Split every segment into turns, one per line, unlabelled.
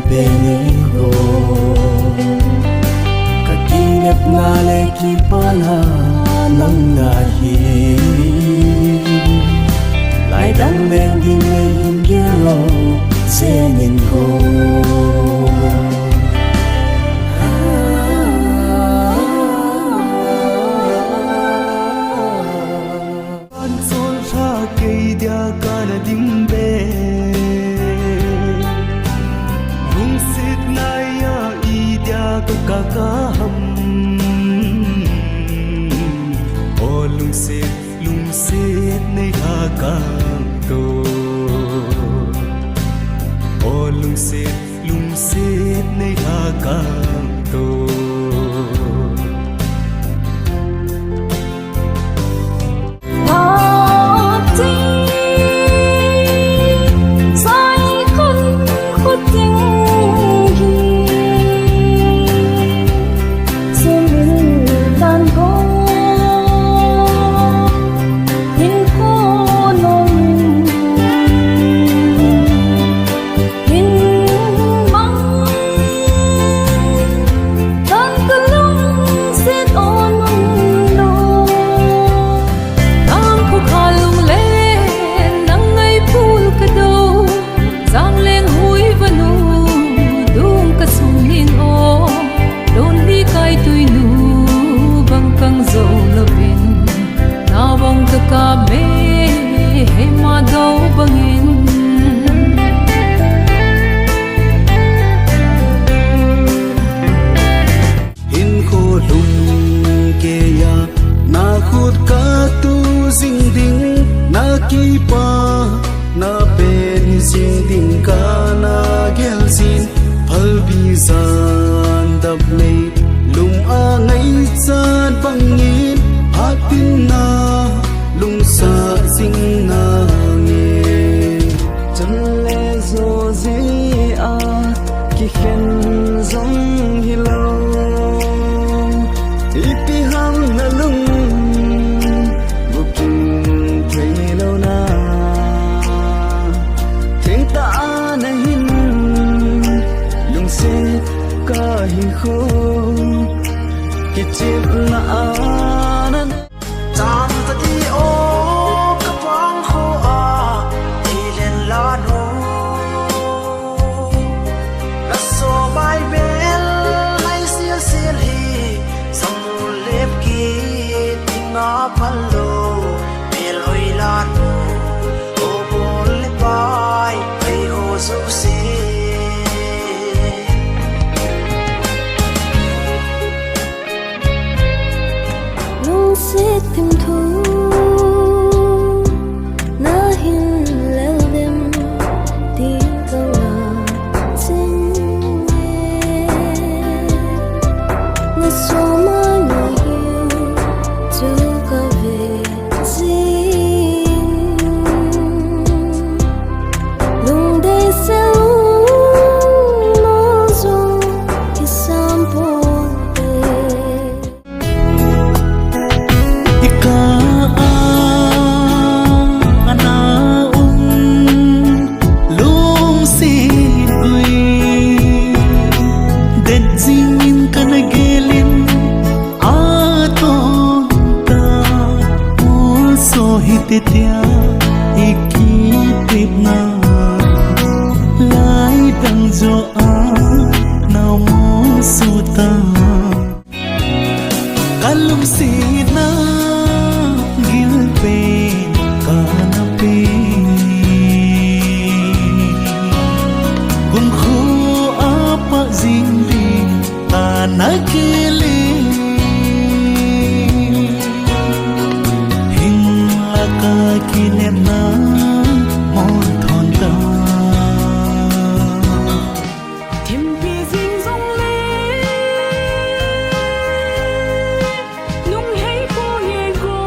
beniko kakinep ngale kipana nang nahi lai dang ben ding le hingero zenin ko kana dimbe hung sit na ya idya ko kakaham o lung sit nei hakam to o lung sit nei hakam to kipa na ben sing ding kana gelsin phalbi zan dab nei lum a ngai chan pangin hatin na lung sa sing na nge chan le zo zi a ki khen zong hilo ipi ham na lung kahi ko kichip na anan tam tati o kapang ko a ilen lano la so mai bel lai sia sil hi samulep ki tinga palo bel oi lano o bol pai ai o so si
sit tim thu na hin lel dem ti ka la sin na so ma na you to ka ve sin lung de se mo zo ki sam po
tia ikitip na lai dang jo a nau mo suta kalum si na gil pe kana pe gun khu apa zindi anakili kinep na mon thon ta
tim pi jing zong le lung hei po ye go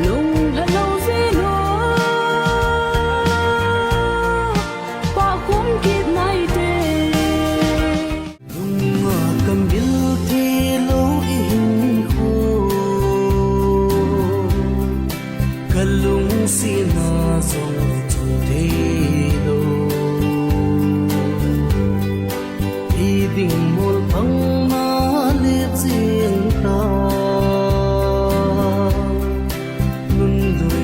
lung hello ze lo pa kum kit nai te
lung kam bil ti lo in kalung sina zong tu de lo nun lui